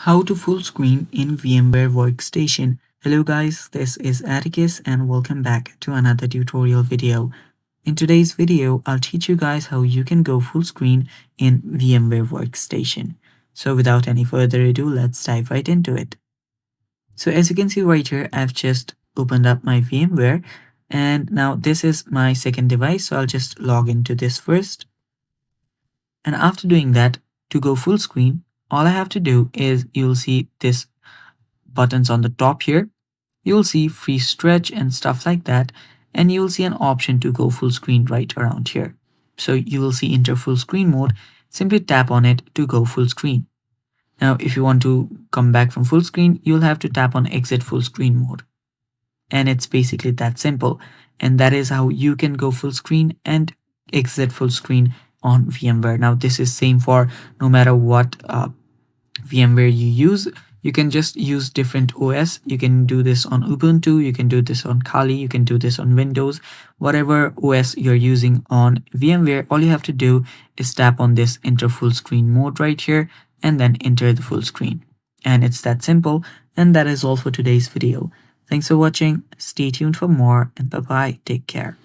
How to full screen in VMware Workstation. Hello guys, this is Atticus and welcome back to another tutorial video. In today's video, I'll teach you guys how you can go full screen in VMware Workstation. So without any further ado, let's dive right into it. So as you can see right here, I've just opened up my VMware and now this is my second device. So I'll just log into this first. And after doing that, to go full screen, all I have to do is you'll see this buttons on the top here. You'll see free stretch and stuff like that. And you'll see an option to go full screen right around here. So you will see enter full screen mode. Simply tap on it to go full screen. Now, if you want to come back from full screen, you'll have to tap on exit full screen mode. And it's basically that simple. And that is how you can go full screen and exit full screen on VMware. Now, this is same for no matter what VMware you use. You can just use different OS. You can do this on Ubuntu, you can do this on Kali, you can do this on Windows, whatever OS you're using on VMware. All you have to do is tap on this enter full screen mode right here and then enter the full screen. And it's that simple. And that is all for today's video. Thanks for watching. Stay tuned for more and bye bye. Take care.